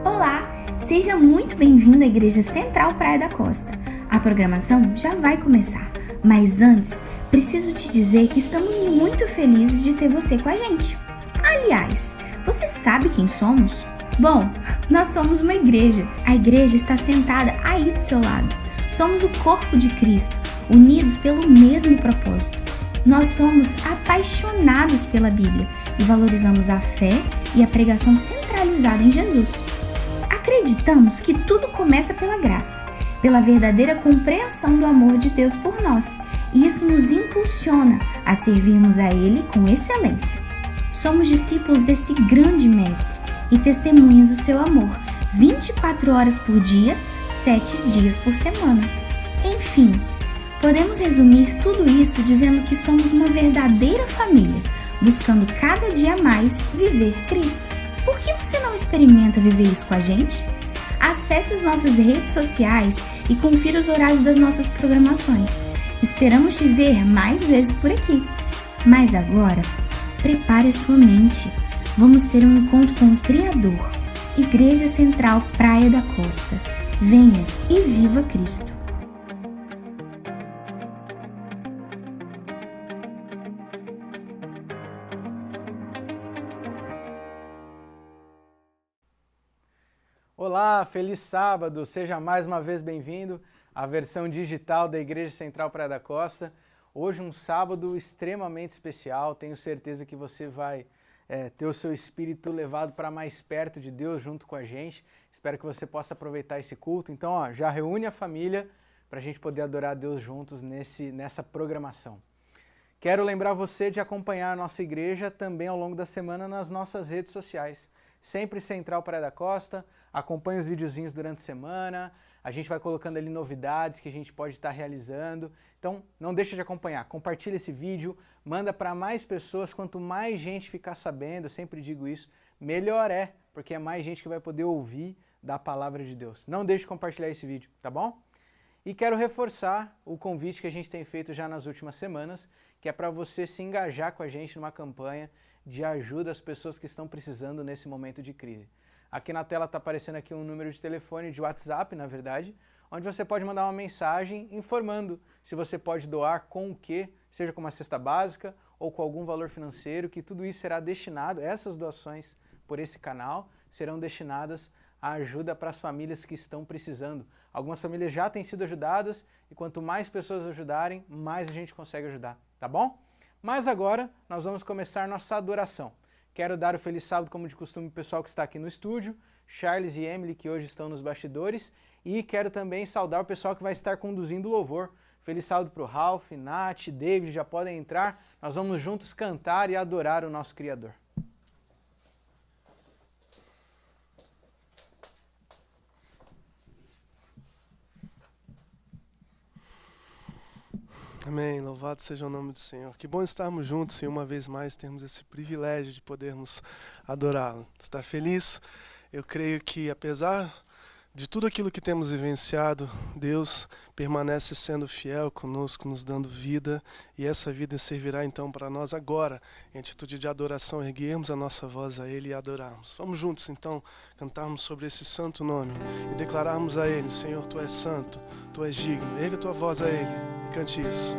Olá, seja muito bem-vindo à Igreja Central Praia da Costa. A programação já vai começar, mas antes, preciso te dizer que estamos muito felizes de ter você com a gente. Aliás, você sabe quem somos? Bom, nós somos uma igreja. A igreja está sentada aí do seu lado. Somos o corpo de Cristo, unidos pelo mesmo propósito. Nós somos apaixonados pela Bíblia e valorizamos a fé e a pregação centralizada em Jesus. Acreditamos que tudo começa pela graça, pela verdadeira compreensão do amor de Deus por nós, e isso nos impulsiona a servirmos a Ele com excelência. Somos discípulos desse grande Mestre e testemunhas do seu amor, 24 horas por dia, 7 dias por semana. Enfim, podemos resumir tudo isso dizendo que somos uma verdadeira família, buscando cada dia mais viver Cristo. Por que você não experimenta viver isso com a gente? Acesse as nossas redes sociais e confira os horários das nossas programações. Esperamos te ver mais vezes por aqui. Mas agora, prepare a sua mente. Vamos ter um encontro com o Criador. Igreja Central Praia da Costa. Venha e viva Cristo. Olá, feliz sábado! Seja mais uma vez bem-vindo à versão digital da Igreja Central Praia da Costa. Hoje um sábado extremamente especial, tenho certeza que você vai ter o seu espírito levado para mais perto de Deus junto com a gente. Espero que você possa aproveitar esse culto. Então, já reúne a família para a gente poder adorar a Deus juntos nessa programação. Quero lembrar você de acompanhar a nossa igreja também ao longo da semana nas nossas redes sociais. Sempre Central Praia da Costa, acompanhe os videozinhos durante a semana, a gente vai colocando ali novidades que a gente pode estar realizando. Então não deixa de acompanhar, compartilha esse vídeo, manda para mais pessoas, quanto mais gente ficar sabendo, eu sempre digo isso, melhor é, porque é mais gente que vai poder ouvir da palavra de Deus. Não deixe de compartilhar esse vídeo, tá bom? E quero reforçar o convite que a gente tem feito já nas últimas semanas, que é para você se engajar com a gente numa campanha de ajuda às pessoas que estão precisando nesse momento de crise. Aqui na tela está aparecendo aqui um número de telefone, de WhatsApp, na verdade, onde você pode mandar uma mensagem informando se você pode doar com o quê, seja com uma cesta básica ou com algum valor financeiro, que tudo isso será destinado, essas doações por esse canal, serão destinadas à ajuda para as famílias que estão precisando. Algumas famílias já têm sido ajudadas e quanto mais pessoas ajudarem, mais a gente consegue ajudar, tá bom? Mas agora nós vamos começar nossa adoração. Quero dar o feliz sábado, como de costume, o pessoal que está aqui no estúdio, Charles e Emily, que hoje estão nos bastidores, e quero também saudar o pessoal que vai estar conduzindo o louvor. Feliz sábado para o Ralph, Nath, David, já podem entrar. Nós vamos juntos cantar e adorar o nosso Criador. Amém, louvado seja o nome do Senhor. Que bom estarmos juntos e uma vez mais termos esse privilégio de podermos adorá-lo. Está feliz? Eu creio que apesar de tudo aquilo que temos vivenciado, Deus permanece sendo fiel conosco, nos dando vida, e essa vida servirá então para nós agora, em atitude de adoração, erguermos a nossa voz a Ele e adorarmos. Vamos juntos então cantarmos sobre esse santo nome e declararmos a Ele: Senhor, Tu és santo, Tu és digno. Erga tua voz a Ele e cante isso.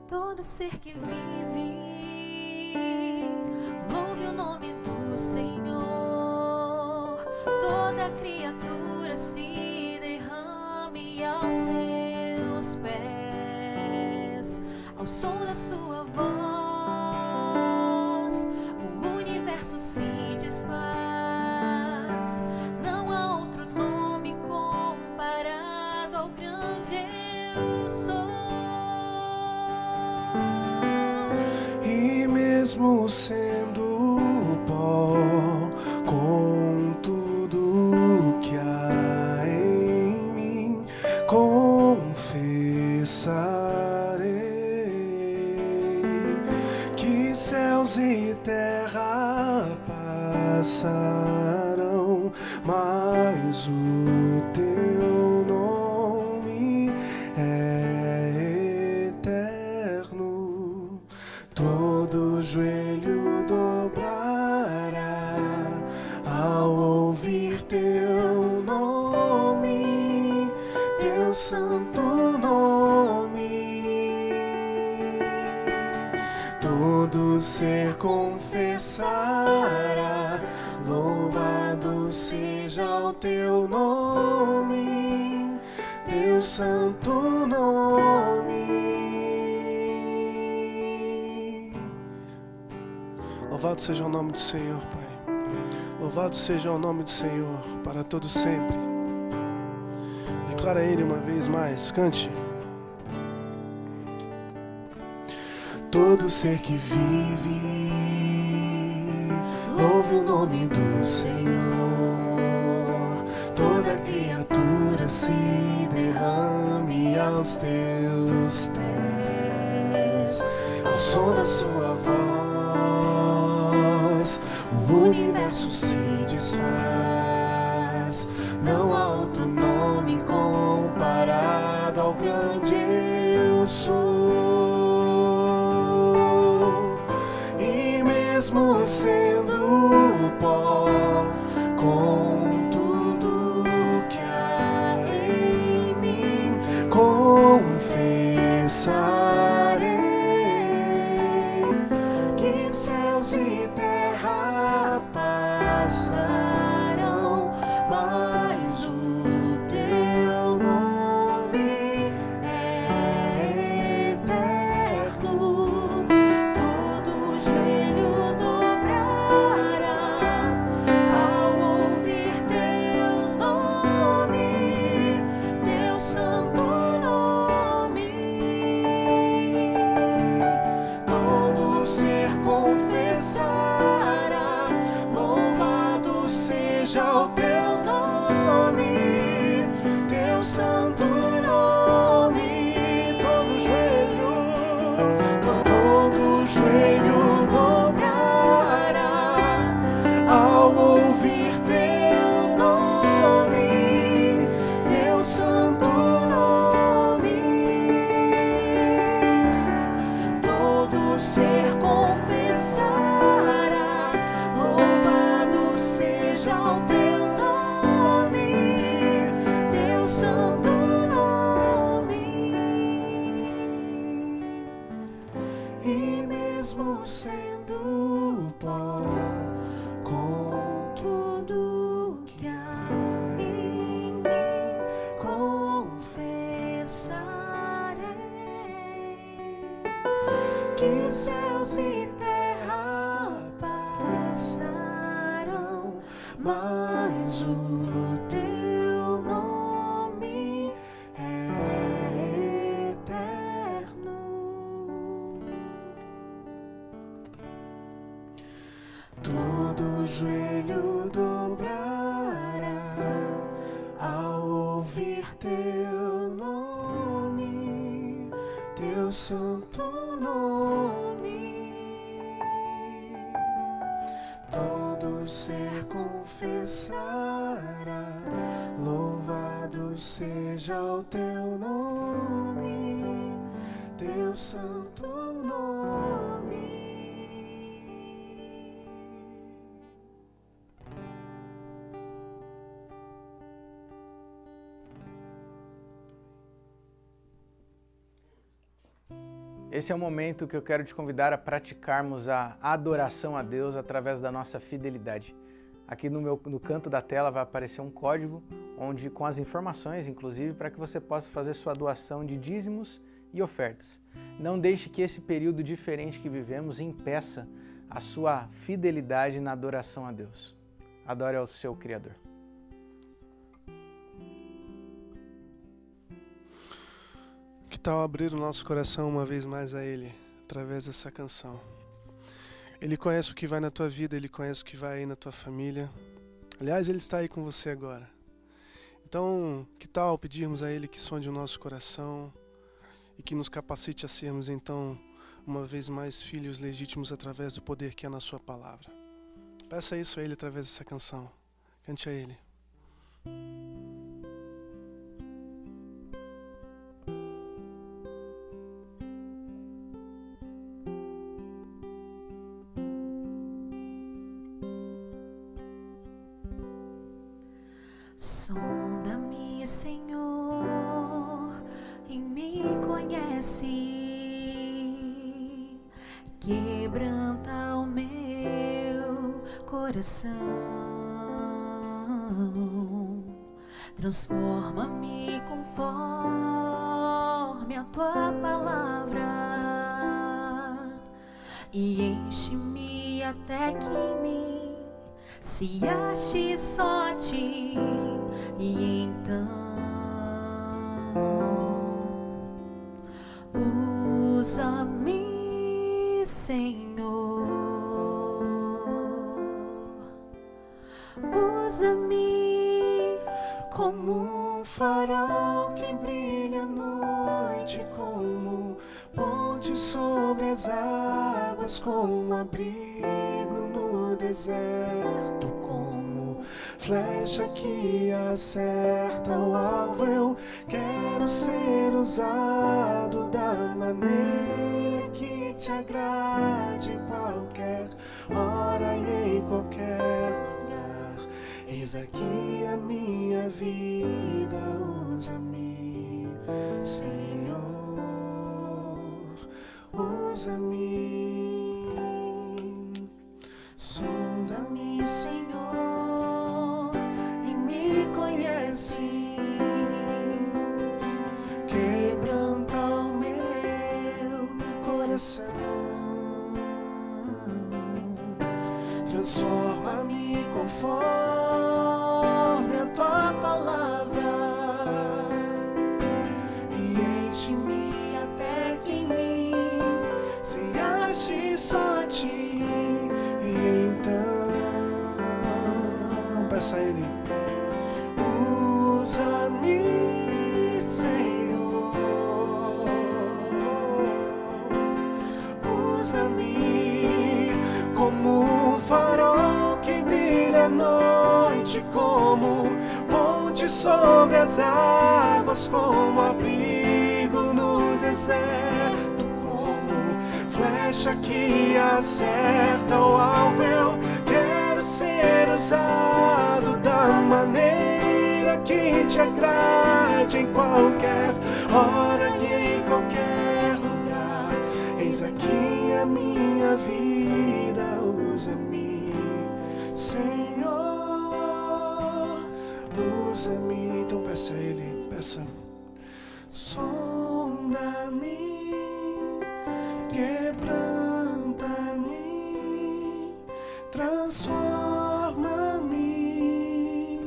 Todo ser que vive, louve o nome do Senhor. Toda criatura se derrame aos seus pés, ao som da sua voz, o universo se desfaz. Não há outro nome comparado ao grande eu sou. E mesmo sendo pó, com tudo que há em mim, confessarei que céus e terra passarão, mas o teu nome é eterno. Todo joelho dobrará ao ouvir teu nome, teu santo nome. Todo ser confessará, louvado seja o teu nome, teu santo nome. Louvado seja o nome do Senhor, Pai. Louvado seja o nome do Senhor para todo sempre. Declara Ele uma vez mais, cante. Todo ser que vive, louve o nome do Senhor. Toda criatura se derrame aos teus pés, ao som da sua voz, o universo se desfaz. Não há outro nome comparado ao grande eu sou. E mesmo sendo pó, com tudo que há em mim, confessarei que céus e terra passarão, mas o teu nome é eterno. Todo joelho dobrará ao ouvir teu nome, teu santo nome. Todo ser confessará, louvado seja o teu nome, teu santo nome. Todo joelho dobrará ao ouvir teu nome, teu santo nome. Todo ser confessará, louvado seja o teu nome, teu santo nome. E mesmo sendo pó, com tudo que há em mim, confessarei que céus e terra passarão, mas o teu nome é eterno. Todo joelho dobrará ao ouvir teu nome, teu santo nome. Todo ser confessará, louvado seja o teu nome, teu santo nome. Esse é o momento que eu quero te convidar a praticarmos a adoração a Deus através da nossa fidelidade. Aqui no canto da tela vai aparecer um código onde, com as informações, inclusive, para que você possa fazer sua doação de dízimos e ofertas. Não deixe que esse período diferente que vivemos impeça a sua fidelidade na adoração a Deus. Adore ao seu Criador. Que tal abrir o nosso coração uma vez mais a Ele, através dessa canção? Ele conhece o que vai na tua vida, Ele conhece o que vai aí na tua família. Aliás, Ele está aí com você agora. Então, que tal pedirmos a Ele que sonde o nosso coração e que nos capacite a sermos, então, uma vez mais filhos legítimos através do poder que há na sua palavra. Peça isso a Ele através dessa canção. Cante a Ele. conhece, quebranta o meu coração, transforma-me conforme a tua palavra e enche-me até que em mim se ache só a ti. E então usa-me, Senhor, usa-me Como um farol que brilha à noite, como ponte sobre as águas, como abrigo no deserto, como flecha que acerta o alvo. Eu quero ser usado da maneira que te agrade, em qualquer hora e em qualquer lugar. Eis aqui a minha vida, usa-me, Senhor, usa-me. Sonda-me, Senhor, e me conheces, quebranta o meu coração, transforma-me conforme a tua palavra e enche-me até que em mim se ache só a ti. E então peça a Ele: usa-me, Senhor, usa-me como um farol que brilha à noite, como ponte sobre as águas, como abrigo no deserto, como flecha que acerta o alvo. Eu quero ser usado da maneira que te agrade, em qualquer hora e em qualquer lugar. Eis aqui a minha vida, usa-me, Senhor, usa-me. Então peça a Ele, peça. Sonda-me, quebranta-me, transforma-me,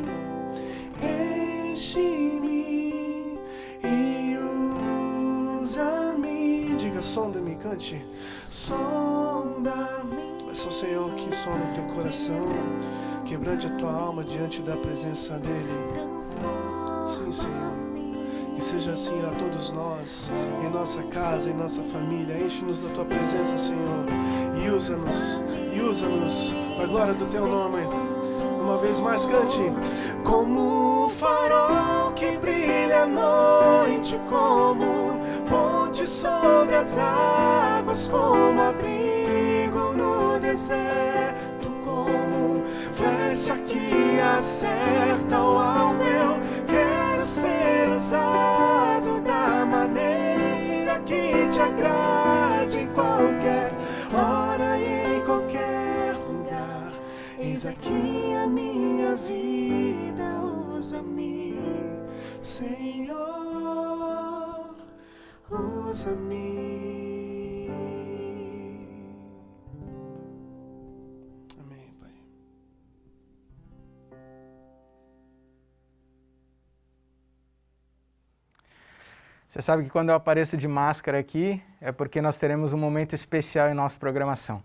enche-me e usa-me. Diga, sonda-me, cante. Sonda-me. Peça ao Senhor que sonda o teu coração, quebrante a tua alma diante da presença dEle. Sim, Senhor. Que seja assim a todos nós, em nossa casa, em nossa família. Enche-nos da tua presença, Senhor, e usa-nos para a glória do teu nome. Uma vez mais, cante. Como um farol que brilha à noite, como ponte sobre as águas, como abrigo no deserto, como flecha que acerta o alvo. Eu quero ser usado da maneira que te agrade, em qualquer hora e em qualquer lugar. Eis aqui a minha vida, usa-me, Senhor, usa-me. Amém, Pai. Você sabe que quando eu apareço de máscara aqui é porque nós teremos um momento especial em nossa programação.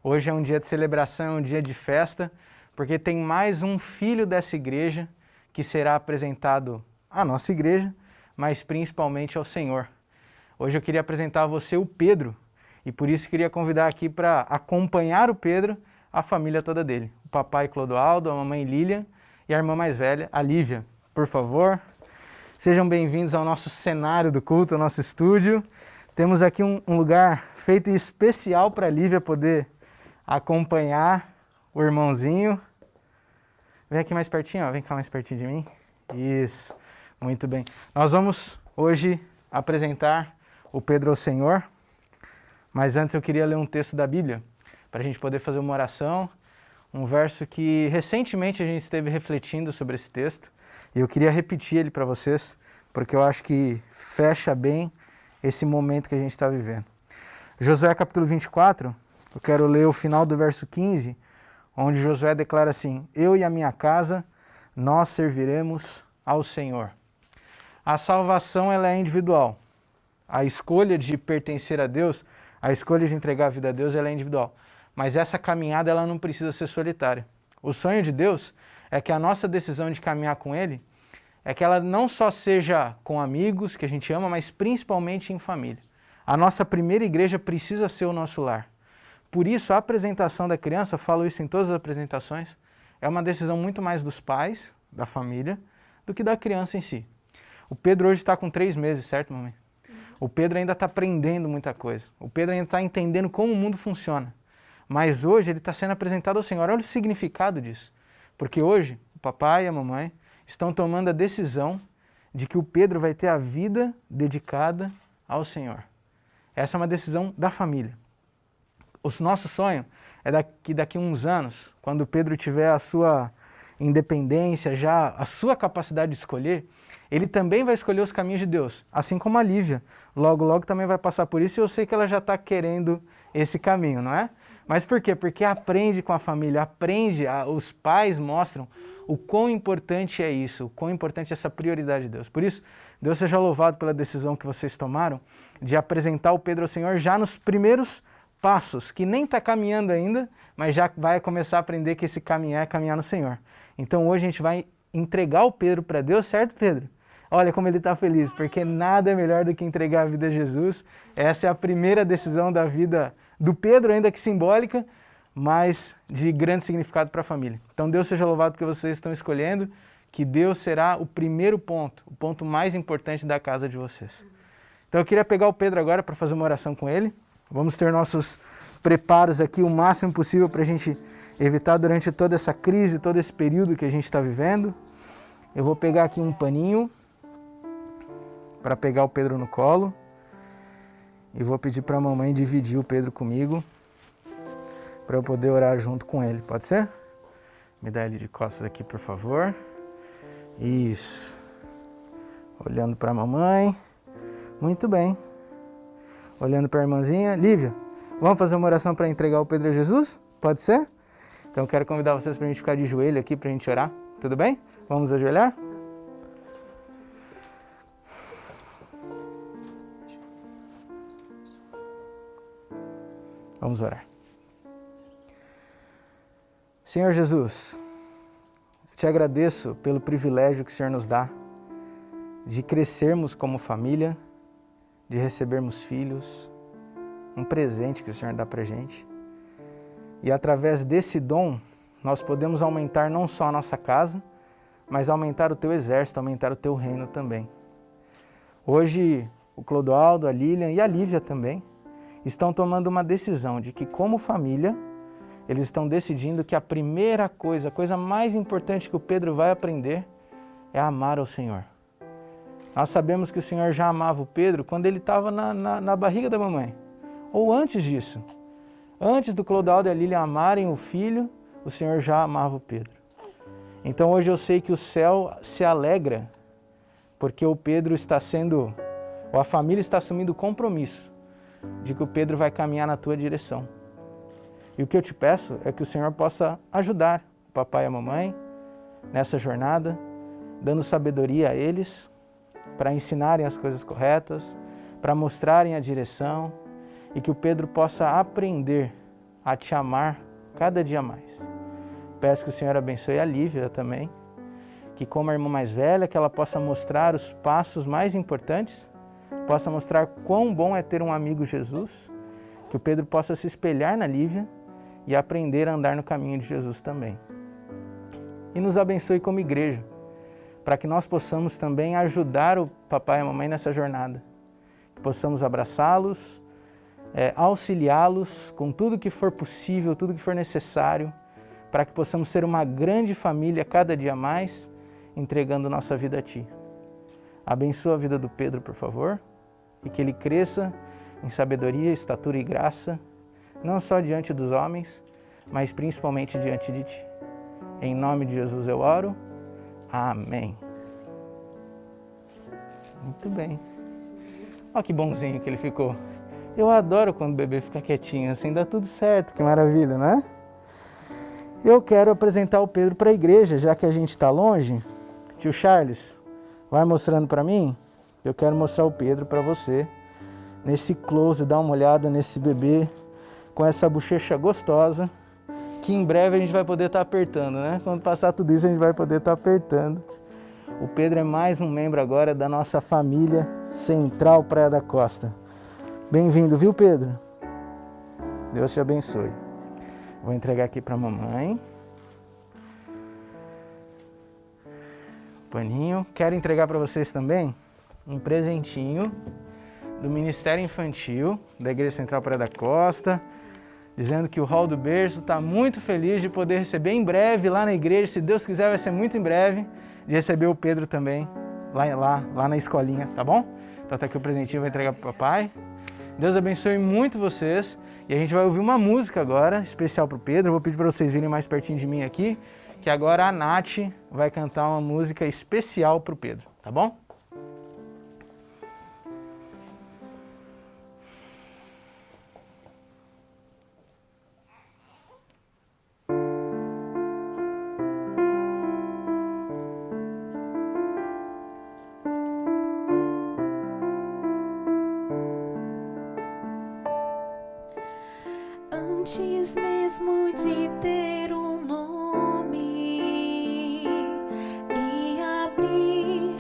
Hoje é um dia de celebração, um dia de festa, porque tem mais um filho dessa igreja que será apresentado à nossa igreja, mas principalmente ao Senhor. Hoje eu queria apresentar a você o Pedro, e por isso queria convidar aqui para acompanhar o Pedro, a família toda dele. O papai Clodoaldo, a mamãe Lilian e a irmã mais velha, a Lívia. Por favor, sejam bem-vindos ao nosso cenário do culto, ao nosso estúdio. Temos aqui um lugar feito especial para a Lívia poder acompanhar o irmãozinho. Vem aqui mais pertinho, ó. Vem cá mais pertinho de mim. Isso, muito bem. Nós vamos hoje apresentar o Pedro ao Senhor, mas antes eu queria ler um texto da Bíblia, para a gente poder fazer uma oração, um verso que recentemente a gente esteve refletindo sobre esse texto, e eu queria repetir ele para vocês, porque eu acho que fecha bem esse momento que a gente está vivendo. Josué capítulo 24, eu quero ler o final do verso 15, onde Josué declara assim: eu e a minha casa, nós serviremos ao Senhor. A salvação ela é individual. A escolha de pertencer a Deus, a escolha de entregar a vida a Deus, ela é individual. Mas essa caminhada ela não precisa ser solitária. O sonho de Deus é que a nossa decisão de caminhar com Ele, é que ela não só seja com amigos que a gente ama, mas principalmente em família. A nossa primeira igreja precisa ser o nosso lar. Por isso, a apresentação da criança, falo isso em todas as apresentações, é uma decisão muito mais dos pais, da família, do que da criança em si. O Pedro hoje está com 3 meses, certo, mamãe? O Pedro ainda está aprendendo muita coisa. O Pedro ainda está entendendo como o mundo funciona. Mas hoje ele está sendo apresentado ao Senhor. Olha o significado disso. Porque hoje, o papai e a mamãe estão tomando a decisão de que o Pedro vai ter a vida dedicada ao Senhor. Essa é uma decisão da família. O nosso sonho é que daqui a uns anos, quando o Pedro tiver a sua independência, já a sua capacidade de escolher, ele também vai escolher os caminhos de Deus, assim como a Lívia. Logo, logo também vai passar por isso e eu sei que ela já está querendo esse caminho, não é? Mas por quê? Porque aprende com a família, os pais mostram o quão importante é isso, o quão importante é essa prioridade de Deus. Por isso, Deus seja louvado pela decisão que vocês tomaram de apresentar o Pedro ao Senhor já nos primeiros passos, que nem está caminhando ainda, mas já vai começar a aprender que esse caminhar é caminhar no Senhor. Então hoje a gente vai entregar o Pedro para Deus, certo, Pedro? Olha como ele está feliz, porque nada é melhor do que entregar a vida a Jesus. Essa é a primeira decisão da vida do Pedro, ainda que simbólica, mas de grande significado para a família. Então Deus seja louvado porque vocês estão escolhendo que Deus será o primeiro ponto, o ponto mais importante da casa de vocês. Então eu queria pegar o Pedro agora para fazer uma oração com ele. Vamos ter nossos preparos aqui o máximo possível para a gente evitar durante toda essa crise, todo esse período que a gente está vivendo. Eu vou pegar aqui um paninho para pegar o Pedro no colo e vou pedir para a mamãe dividir o Pedro comigo para eu poder orar junto com ele. Pode ser? Me dá ele de costas aqui, por favor. Isso. Olhando para a mamãe. Muito bem. Olhando para a irmãzinha. Lívia, vamos fazer uma oração para entregar o Pedro a Jesus? Pode ser? Então eu quero convidar vocês para a gente ficar de joelho aqui para a gente orar. Tudo bem? Vamos ajoelhar? Vamos orar. Senhor Jesus, te agradeço pelo privilégio que o Senhor nos dá de crescermos como família, de recebermos filhos, um presente que o Senhor dá para a gente. E através desse dom, nós podemos aumentar não só a nossa casa, mas aumentar o teu exército, aumentar o teu reino também. Hoje, o Clodoaldo, a Lilian e a Lívia também estão tomando uma decisão de que, como família, eles estão decidindo que a primeira coisa, a coisa mais importante que o Pedro vai aprender é amar ao Senhor. Nós sabemos que o Senhor já amava o Pedro quando ele estava na barriga da mamãe, ou antes disso. Antes do Clodoaldo e a Lilian amarem o filho, o Senhor já amava o Pedro. Então hoje eu sei que o céu se alegra porque o Pedro está sendo, ou a família está assumindo o compromisso de que o Pedro vai caminhar na tua direção. E o que eu te peço é que o Senhor possa ajudar o papai e a mamãe nessa jornada, dando sabedoria a eles para ensinarem as coisas corretas, para mostrarem a direção e que o Pedro possa aprender a te amar cada dia mais. Peço que o Senhor abençoe a Lívia também, que como a irmã mais velha, que ela possa mostrar os passos mais importantes, possa mostrar quão bom é ter um amigo Jesus, que o Pedro possa se espelhar na Lívia e aprender a andar no caminho de Jesus também. E nos abençoe como igreja, para que nós possamos também ajudar o papai e a mamãe nessa jornada, que possamos abraçá-los, auxiliá-los com tudo que for possível, tudo que for necessário, para que possamos ser uma grande família cada dia mais, entregando nossa vida a Ti. Abençoa a vida do Pedro, por favor, e que ele cresça em sabedoria, estatura e graça, não só diante dos homens, mas principalmente diante de Ti. Em nome de Jesus eu oro. Amém. Muito bem. Olha que bonzinho que ele ficou. Eu adoro quando o bebê fica quietinho, assim dá tudo certo, que maravilha, né? Eu quero apresentar o Pedro para a igreja, já que a gente está longe. Tio Charles, vai mostrando para mim. Eu quero mostrar o Pedro para você. Nesse close, dá uma olhada nesse bebê com essa bochecha gostosa, que em breve a gente vai poder estar apertando, né? Quando passar tudo isso, a gente vai poder estar apertando. O Pedro é mais um membro agora da nossa família Central Praia da Costa. Bem-vindo, viu, Pedro? Deus te abençoe. Vou entregar aqui para a mamãe. Paninho. Quero entregar para vocês também um presentinho do Ministério Infantil da Igreja Central Praia da Costa, dizendo que o Hall do Berço está muito feliz de poder receber em breve lá na igreja, se Deus quiser vai ser muito em breve, de receber o Pedro também lá na escolinha, tá bom? Então tá aqui o presentinho, vou entregar para o papai. Deus abençoe muito vocês e a gente vai ouvir uma música agora, especial para o Pedro. Eu vou pedir para vocês virem mais pertinho de mim aqui, que agora a Nath vai cantar uma música especial para o Pedro, tá bom? Antes mesmo de ter um nome e abrir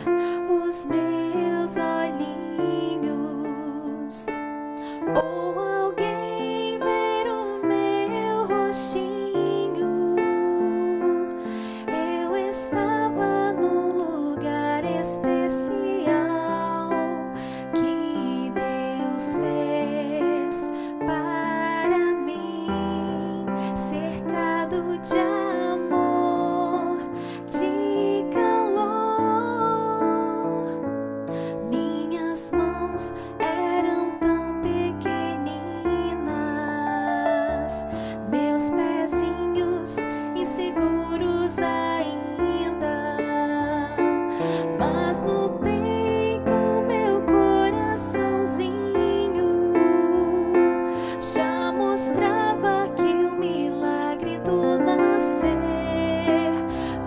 os meus olhinhos, ou alguém ver o meu rostinho, eu estava num lugar especial que Deus fez para mim, cercado de amor, de calor. Minhas mãos eram tão pequeninas, meus pezinhos inseguros ainda, mas no peito meu coraçãozinho já mostrava que o milagre do nascer,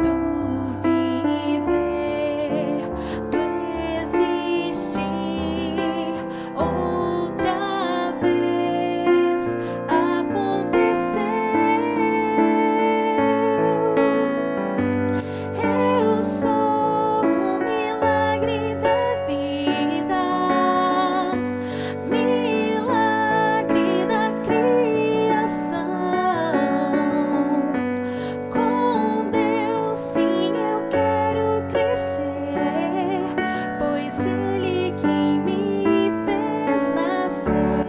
do viver, do existir outra vez aconteceu. Eu sou o milagre da vida, milagre da criação. Com Deus, sim, eu quero crescer, pois Ele quem me fez nascer.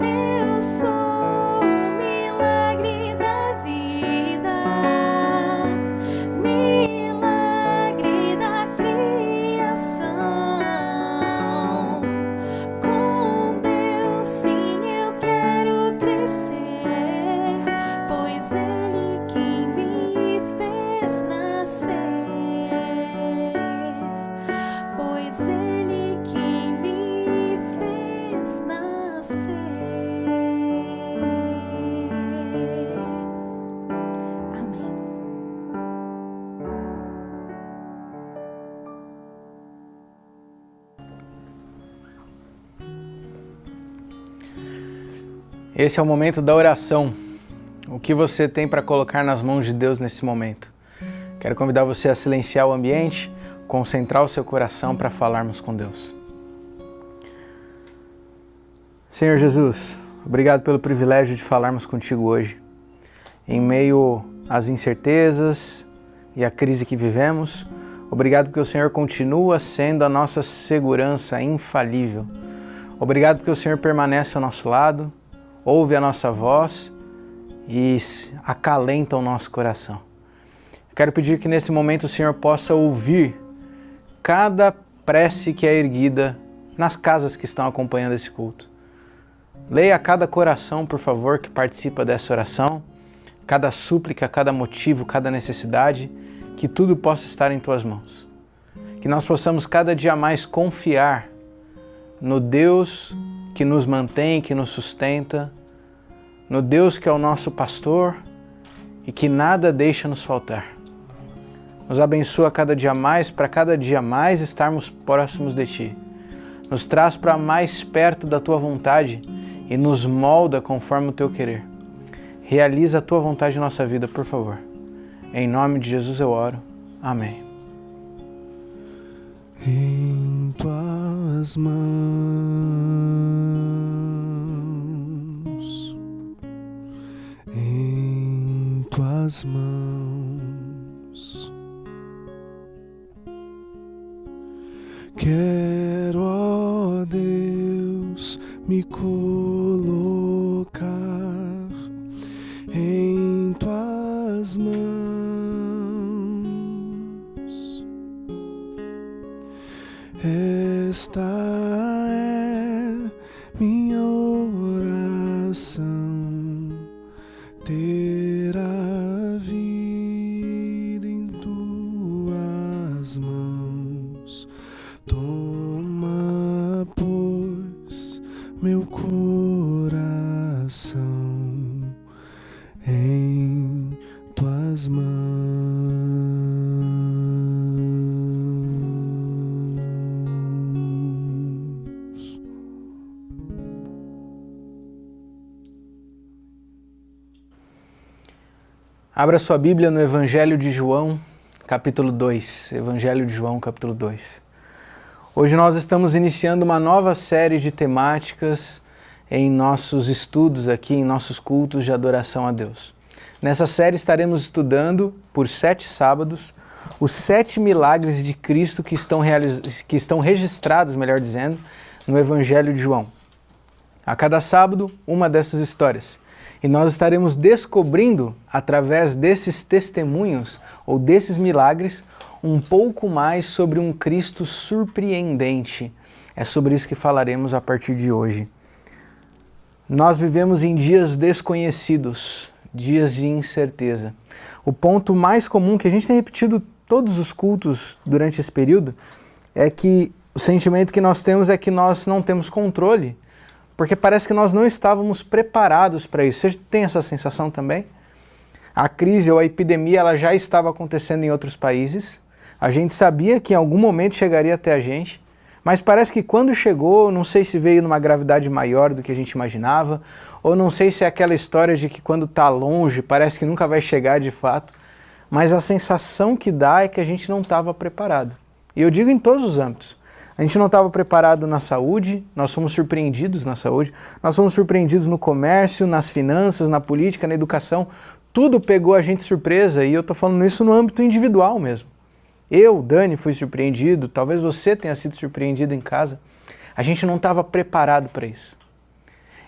Eu sou o milagre da vida, milagre da criação. Com Deus, sim, eu quero crescer, pois Ele quem me fez nascer, pois Ele quem me fez nascer. Amém. Esse é o momento da oração. O que você tem para colocar nas mãos de Deus nesse momento? Quero convidar você a silenciar o ambiente, concentrar o seu coração para falarmos com Deus. Senhor Jesus, obrigado pelo privilégio de falarmos contigo hoje. Em meio às incertezas e à crise que vivemos, obrigado porque o Senhor continua sendo a nossa segurança infalível. Obrigado porque o Senhor permanece ao nosso lado, ouve a nossa voz e acalenta o nosso coração. Quero pedir que nesse momento o Senhor possa ouvir cada prece que é erguida nas casas que estão acompanhando esse culto. Leia cada coração, por favor, que participa dessa oração, cada súplica, cada motivo, cada necessidade, que tudo possa estar em tuas mãos. Que nós possamos cada dia mais confiar no Deus que nos mantém, que nos sustenta, no Deus que é o nosso pastor e que nada deixa nos faltar. Nos abençoa cada dia mais, para cada dia mais estarmos próximos de Ti. Nos traz para mais perto da Tua vontade e nos molda conforme o Teu querer. Realiza a Tua vontade em nossa vida, por favor. Em nome de Jesus eu oro. Amém. Em Tuas mãos, em Tuas mãos, quero, ó Deus, me colocar em Tuas mãos. Esta é minha oração, ter a vida em Tuas mãos. Toma, pois, meu coração em Tuas mãos. Abra sua Bíblia no Evangelho de João, capítulo 2. Evangelho de João, capítulo 2. Hoje nós estamos iniciando uma nova série de temáticas em nossos estudos aqui, em nossos cultos de adoração a Deus. Nessa série estaremos estudando, por 7 sábados, os 7 milagres de Cristo que estão registrados, melhor dizendo, no Evangelho de João. A cada sábado, uma dessas histórias. E nós estaremos descobrindo, através desses testemunhos ou desses milagres, um pouco mais sobre um Cristo surpreendente. É sobre isso que falaremos a partir de hoje. Nós vivemos em dias desconhecidos, dias de incerteza. O ponto mais comum que a gente tem repetido todos os cultos durante esse período é que o sentimento que nós temos é que nós não temos controle, porque parece que nós não estávamos preparados para isso. Você tem essa sensação também? A crise ou a epidemia ela já estava acontecendo em outros países. A gente sabia que em algum momento chegaria até a gente, mas parece que quando chegou, não sei se veio numa gravidade maior do que a gente imaginava, ou não sei se é aquela história de que quando está longe parece que nunca vai chegar de fato, mas a sensação que dá é que a gente não estava preparado. E eu digo em todos os âmbitos. A gente não estava preparado na saúde, nós fomos surpreendidos na saúde, nós fomos surpreendidos no comércio, nas finanças, na política, na educação. Tudo pegou a gente de surpresa e eu estou falando isso no âmbito individual mesmo. Eu, Dani, fui surpreendido, talvez você tenha sido surpreendido em casa. A gente não estava preparado para isso.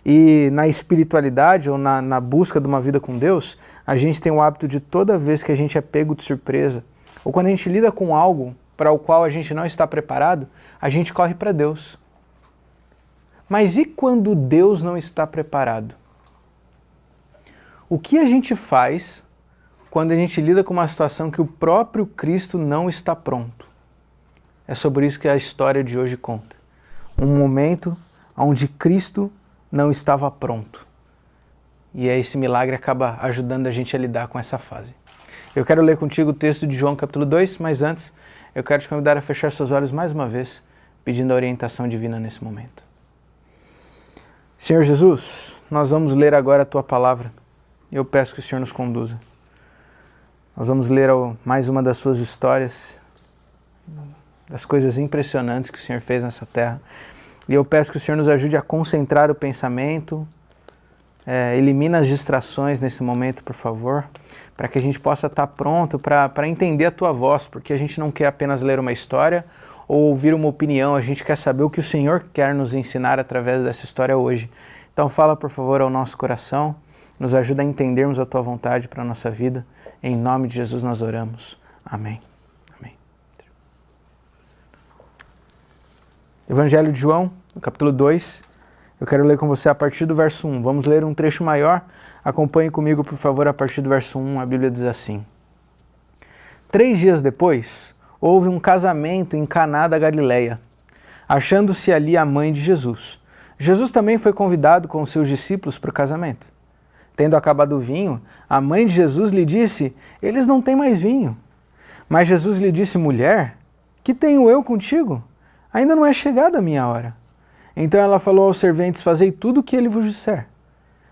E na espiritualidade ou na busca de uma vida com Deus, a gente tem o hábito de toda vez que a gente é pego de surpresa, ou quando a gente lida com algo para o qual a gente não está preparado, a gente corre para Deus. Mas e quando Deus não está preparado? O que a gente faz quando a gente lida com uma situação que o próprio Cristo não está pronto? É sobre isso que a história de hoje conta. Um momento onde Cristo não estava pronto. E esse milagre acaba ajudando a gente a lidar com essa fase. Eu quero ler contigo o texto de João capítulo 2, mas antes eu quero te convidar a fechar seus olhos mais uma vez, pedindo a orientação divina nesse momento. Senhor Jesus, nós vamos ler agora a Tua palavra e eu peço que o Senhor nos conduza. Nós vamos ler mais uma das Suas histórias, das coisas impressionantes que o Senhor fez nessa terra. E eu peço que o Senhor nos ajude a concentrar o pensamento, elimina as distrações nesse momento, por favor, para que a gente possa estar pronto para entender a Tua voz, porque a gente não quer apenas ler uma história ou ouvir uma opinião, a gente quer saber o que o Senhor quer nos ensinar através dessa história hoje. Então fala, por favor, ao nosso coração, nos ajuda a entendermos a Tua vontade para a nossa vida. Em nome de Jesus nós oramos. Amém. Amém. Evangelho de João, no capítulo 2. Eu quero ler com você a partir do verso 1. Vamos ler um trecho maior. Acompanhe comigo, por favor, a partir do verso 1. A Bíblia diz assim: 3 dias depois, houve um casamento em Caná da Galileia, achando-se ali a mãe de Jesus. Jesus também foi convidado com os seus discípulos para o casamento. Tendo acabado o vinho, a mãe de Jesus lhe disse: eles não têm mais vinho. Mas Jesus lhe disse: mulher, que tenho eu contigo? Ainda não é chegada a minha hora. Então ela falou aos serventes: fazei tudo o que ele vos disser.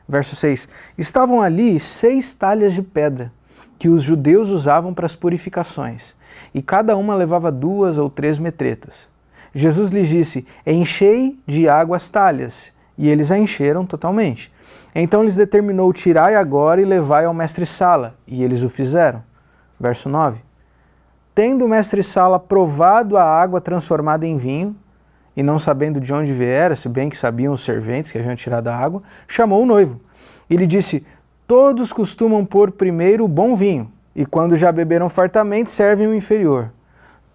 Verso 6. Estavam ali 6 talhas de pedra, que os judeus usavam para as purificações, e cada uma levava 2 ou 3 metretas. Jesus lhes disse: enchei de água as talhas, e eles a encheram totalmente. Então lhes determinou: tirai agora e levai ao mestre-sala, e eles o fizeram. Verso 9. Tendo o mestre-sala provado a água transformada em vinho, e não sabendo de onde viera, se bem que sabiam os serventes que haviam tirado a água, chamou o noivo. E lhe disse: todos costumam pôr primeiro o bom vinho, e quando já beberam fartamente, servem o inferior.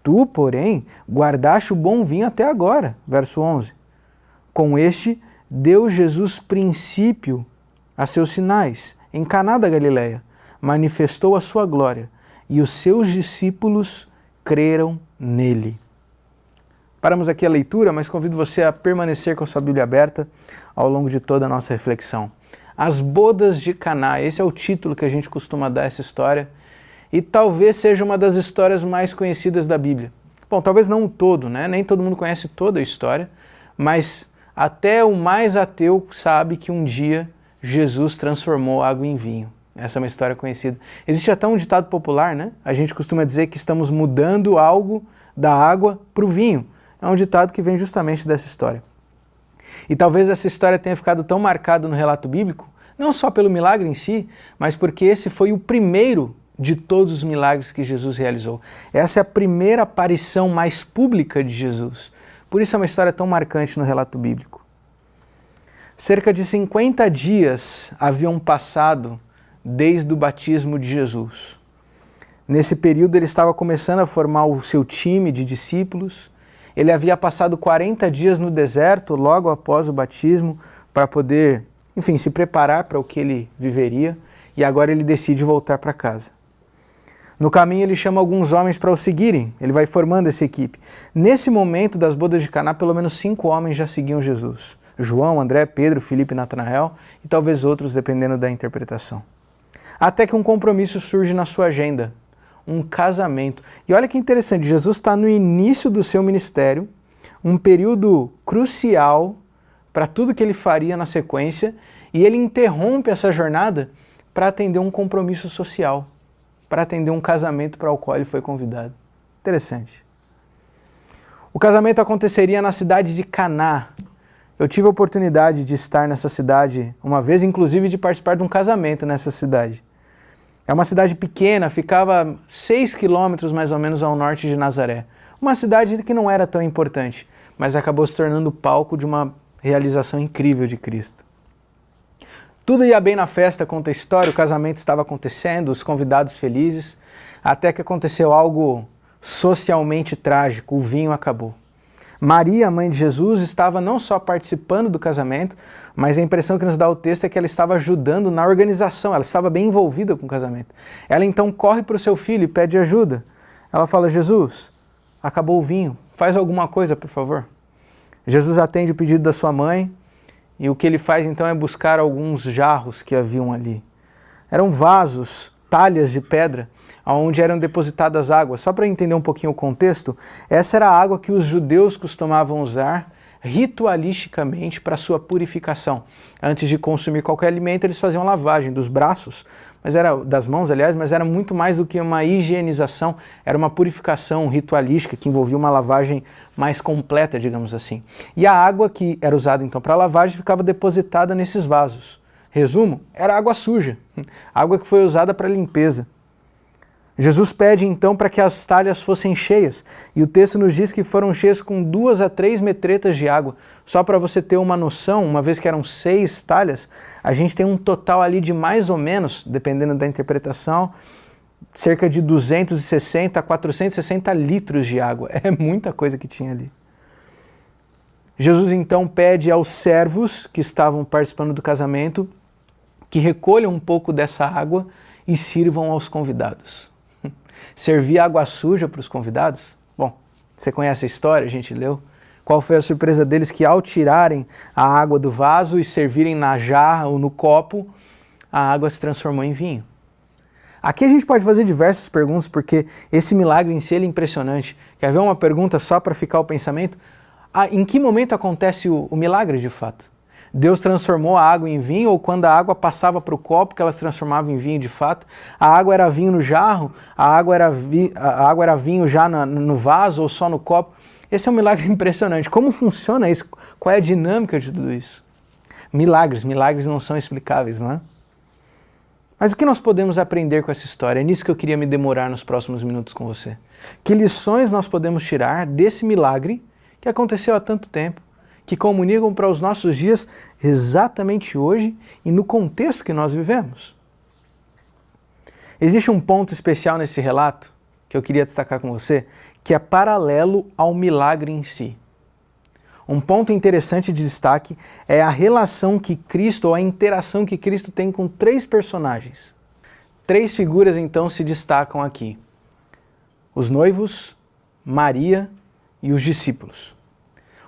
Tu, porém, guardaste o bom vinho até agora. Verso 11. Com este, deu Jesus princípio a seus sinais. Em Caná da Galileia, manifestou a sua glória, e os seus discípulos creram nele. Paramos aqui a leitura, mas convido você a permanecer com a sua Bíblia aberta ao longo de toda a nossa reflexão. As bodas de Caná, esse é o título que a gente costuma dar a essa história, e talvez seja uma das histórias mais conhecidas da Bíblia. Bom, talvez não o todo, né? Nem todo mundo conhece toda a história, mas até o mais ateu sabe que um dia Jesus transformou água em vinho. Essa é uma história conhecida. Existe até um ditado popular, né? A gente costuma dizer que estamos mudando algo da água para o vinho. É um ditado que vem justamente dessa história. E talvez essa história tenha ficado tão marcada no relato bíblico, não só pelo milagre em si, mas porque esse foi o primeiro de todos os milagres que Jesus realizou. Essa é a primeira aparição mais pública de Jesus. Por isso é uma história tão marcante no relato bíblico. Cerca de 50 dias haviam passado desde o batismo de Jesus. Nesse período ele estava começando a formar o seu time de discípulos. Ele havia passado 40 dias no deserto logo após o batismo para poder, enfim, se preparar para o que ele viveria, e agora ele decide voltar para casa. No caminho ele chama alguns homens para o seguirem, ele vai formando essa equipe. Nesse momento das bodas de Caná, pelo menos 5 homens já seguiam Jesus. João, André, Pedro, Filipe e Natanael, e talvez outros, dependendo da interpretação. Até que um compromisso surge na sua agenda, um casamento. E olha que interessante, Jesus está no início do seu ministério, um período crucial para tudo que ele faria na sequência, e ele interrompe essa jornada para atender um compromisso social, para atender um casamento para o qual ele foi convidado. Interessante. O casamento aconteceria na cidade de Caná. Eu tive a oportunidade de estar nessa cidade uma vez, inclusive de participar de um casamento nessa cidade. É uma cidade pequena, ficava 6 quilômetros mais ou menos ao norte de Nazaré. Uma cidade que não era tão importante, mas acabou se tornando palco de uma realização incrível de Cristo. Tudo ia bem na festa, conta a história, o casamento estava acontecendo, os convidados felizes, até que aconteceu algo socialmente trágico, o vinho acabou. Maria, a mãe de Jesus, estava não só participando do casamento, mas a impressão que nos dá o texto é que ela estava ajudando na organização, ela estava bem envolvida com o casamento. Ela então corre para o seu filho e pede ajuda. Ela fala: Jesus, acabou o vinho, faz alguma coisa, por favor. Jesus atende o pedido da sua mãe e o que ele faz então é buscar alguns jarros que haviam ali. Eram vasos, talhas de pedra, onde eram depositadas águas. Só para entender um pouquinho o contexto, essa era a água que os judeus costumavam usar ritualisticamente para sua purificação. Antes de consumir qualquer alimento, eles faziam lavagem dos braços, das mãos, aliás, mas era muito mais do que uma higienização, era uma purificação ritualística que envolvia uma lavagem mais completa, digamos assim. E a água que era usada então para lavagem ficava depositada nesses vasos. Resumo, era água suja, água que foi usada para limpeza. Jesus pede então para que as talhas fossem cheias, e o texto nos diz que foram cheias com 2 a 3 metretas de água. Só para você ter uma noção, uma vez que eram 6 talhas, a gente tem um total ali de mais ou menos, dependendo da interpretação, cerca de 260 a 460 litros de água. É muita coisa que tinha ali. Jesus então pede aos servos que estavam participando do casamento que recolham um pouco dessa água e sirvam aos convidados. Servir água suja para os convidados? Bom, você conhece a história, a gente leu. Qual foi a surpresa deles que ao tirarem a água do vaso e servirem na jarra ou no copo, a água se transformou em vinho? Aqui a gente pode fazer diversas perguntas, porque esse milagre em si é impressionante. Quer ver uma pergunta só para ficar o pensamento? Em que momento acontece o milagre de fato? Deus transformou a água em vinho, ou quando a água passava para o copo que ela se transformava em vinho de fato? A água era vinho no jarro? A água era vinho já no vaso ou só no copo? Esse é um milagre impressionante. Como funciona isso? Qual é a dinâmica de tudo isso? Milagres não são explicáveis, não é? Mas o que nós podemos aprender com essa história? É nisso que eu queria me demorar nos próximos minutos com você. Que lições nós podemos tirar desse milagre que aconteceu há tanto tempo, que comunicam para os nossos dias exatamente hoje e no contexto que nós vivemos? Existe um ponto especial nesse relato que eu queria destacar com você, que é paralelo ao milagre em si. Um ponto interessante de destaque é a relação que Cristo, ou a interação que Cristo tem com 3 personagens. 3 figuras então se destacam aqui: os noivos, Maria e os discípulos.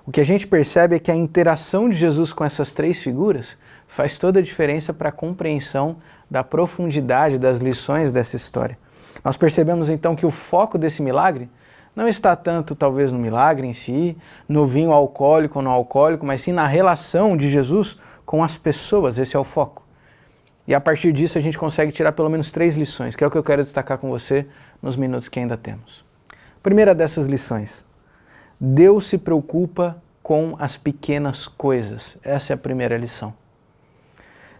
O que a gente percebe é que a interação de Jesus com essas 3 figuras faz toda a diferença para a compreensão da profundidade das lições dessa história. Nós percebemos então que o foco desse milagre não está tanto talvez no milagre em si, no vinho alcoólico ou não alcoólico, mas sim na relação de Jesus com as pessoas. Esse é o foco. E a partir disso a gente consegue tirar pelo menos 3 lições, que é o que eu quero destacar com você nos minutos que ainda temos. Primeira dessas lições: Deus se preocupa com as pequenas coisas. Essa é a primeira lição.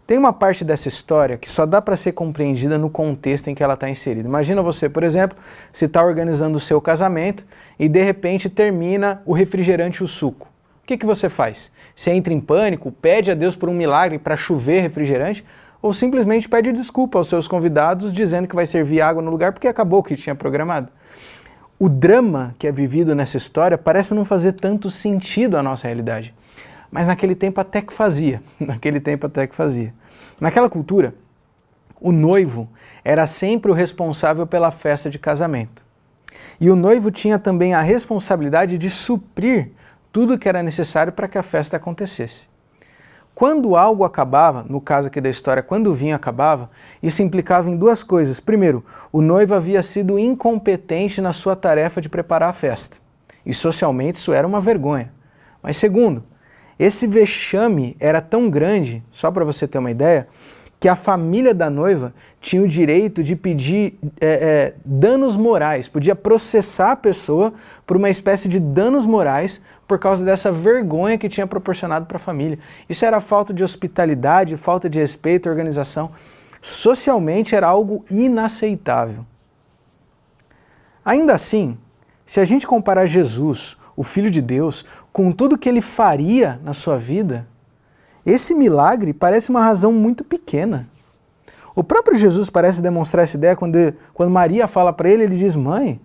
Tem uma parte dessa história que só dá para ser compreendida no contexto em que ela está inserida. Imagina você, por exemplo, se está organizando o seu casamento e de repente termina o refrigerante e o suco. O que você faz? Você entra em pânico, pede a Deus por um milagre para chover refrigerante, ou simplesmente pede desculpa aos seus convidados dizendo que vai servir água no lugar porque acabou o que tinha programado? O drama que é vivido nessa história parece não fazer tanto sentido à nossa realidade. Mas naquele tempo até que fazia. Naquela cultura, o noivo era sempre o responsável pela festa de casamento. E o noivo tinha também a responsabilidade de suprir tudo que era necessário para que a festa acontecesse. Quando algo acabava, no caso aqui da história, quando o vinho acabava, isso implicava em 2 coisas. Primeiro, o noivo havia sido incompetente na sua tarefa de preparar a festa. E socialmente isso era uma vergonha. Mas segundo, esse vexame era tão grande, só para você ter uma ideia, que a família da noiva tinha o direito de pedir danos morais, podia processar a pessoa por uma espécie de danos morais por causa dessa vergonha que tinha proporcionado para a família. Isso era falta de hospitalidade, falta de respeito, organização. Socialmente era algo inaceitável. Ainda assim, se a gente comparar Jesus, o Filho de Deus, com tudo que ele faria na sua vida, esse milagre parece uma razão muito pequena. O próprio Jesus parece demonstrar essa ideia quando Maria fala para ele, ele diz: mãe,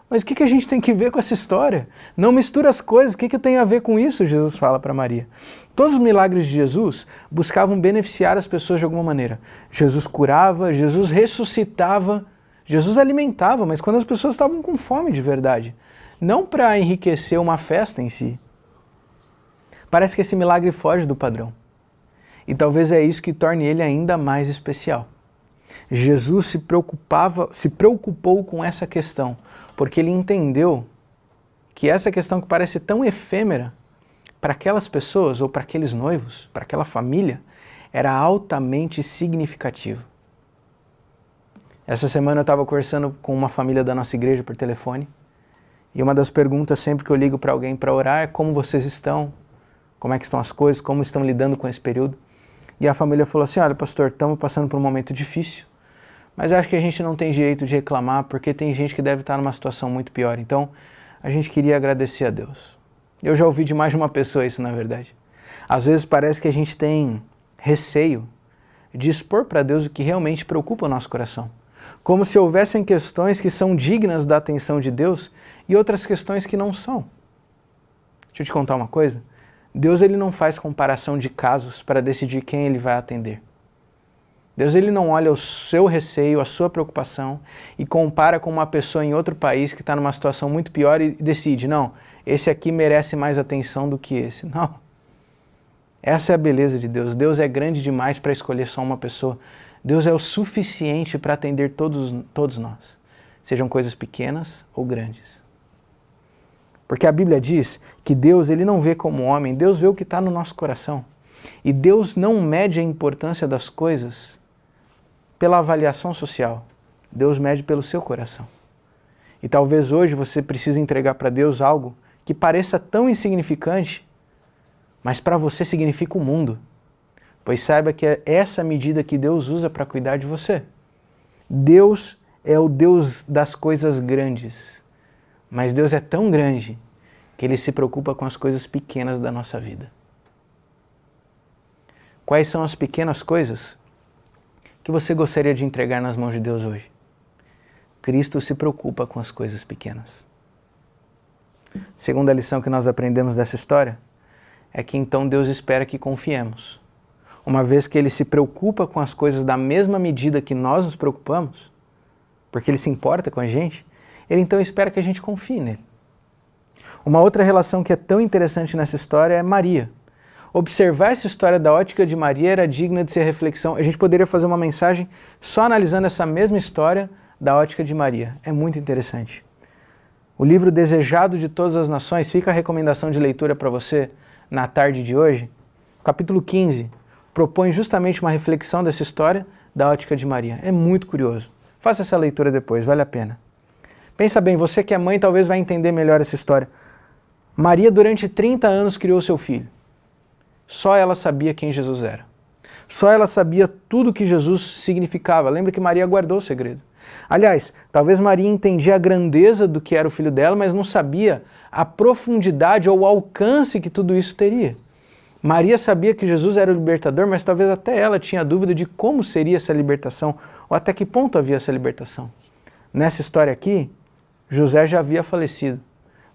mas o que a gente tem que ver com essa história? Não mistura as coisas, o que tem a ver com isso? Jesus fala para Maria. Todos os milagres de Jesus buscavam beneficiar as pessoas de alguma maneira. Jesus curava, Jesus ressuscitava, Jesus alimentava, mas quando as pessoas estavam com fome de verdade. Não para enriquecer uma festa em si. Parece que esse milagre foge do padrão. E talvez é isso que torne ele ainda mais especial. Jesus se preocupou com essa questão, porque ele entendeu que essa questão que parece tão efêmera, para aquelas pessoas ou para aqueles noivos, para aquela família, era altamente significativa. Essa semana eu estava conversando com uma família da nossa igreja por telefone, e uma das perguntas sempre que eu ligo para alguém para orar é: como vocês estão? Como é que estão as coisas? Como estão lidando com esse período? E a família falou assim: olha, pastor, estamos passando por um momento difícil, mas acho que a gente não tem direito de reclamar, porque tem gente que deve estar numa situação muito pior. Então, a gente queria agradecer a Deus. Eu já ouvi de mais de uma pessoa isso, na verdade. Às vezes parece que a gente tem receio de expor para Deus o que realmente preocupa o nosso coração. Como se houvessem questões que são dignas da atenção de Deus e outras questões que não são. Deixa eu te contar uma coisa. Deus ele não faz comparação de casos para decidir quem ele vai atender. Deus ele não olha o seu receio, a sua preocupação e compara com uma pessoa em outro país que está numa situação muito pior e decide, não, esse aqui merece mais atenção do que esse. Não. Essa é a beleza de Deus. Deus é grande demais para escolher só uma pessoa. Deus é o suficiente para atender todos nós, sejam coisas pequenas ou grandes. Porque a Bíblia diz que Deus ele não vê como homem, Deus vê o que está no nosso coração. E Deus não mede a importância das coisas pela avaliação social. Deus mede pelo seu coração. E talvez hoje você precise entregar para Deus algo que pareça tão insignificante, mas para você significa o mundo. Pois saiba que é essa medida que Deus usa para cuidar de você. Deus é o Deus das coisas grandes. Mas Deus é tão grande que Ele se preocupa com as coisas pequenas da nossa vida. Quais são as pequenas coisas que você gostaria de entregar nas mãos de Deus hoje? Cristo se preocupa com as coisas pequenas. Segunda lição que nós aprendemos dessa história é que então Deus espera que confiemos. Uma vez que Ele se preocupa com as coisas da mesma medida que nós nos preocupamos, porque Ele se importa com a gente, Ele então espera que a gente confie nele. Uma outra relação que é tão interessante nessa história é Maria. Observar essa história da ótica de Maria era digna de ser reflexão. A gente poderia fazer uma mensagem só analisando essa mesma história da ótica de Maria. É muito interessante. O livro Desejado de Todas as Nações, fica a recomendação de leitura para você na tarde de hoje. Capítulo 15 propõe justamente uma reflexão dessa história da ótica de Maria. É muito curioso. Faça essa leitura depois, vale a pena. Pensa bem, você que é mãe talvez vai entender melhor essa história. Maria durante 30 anos criou seu filho. Só ela sabia quem Jesus era. Só ela sabia tudo o que Jesus significava. Lembra que Maria guardou o segredo. Aliás, talvez Maria entendia a grandeza do que era o filho dela, mas não sabia a profundidade ou o alcance que tudo isso teria. Maria sabia que Jesus era o libertador, mas talvez até ela tinha dúvida de como seria essa libertação, ou até que ponto havia essa libertação. Nessa história aqui, José já havia falecido.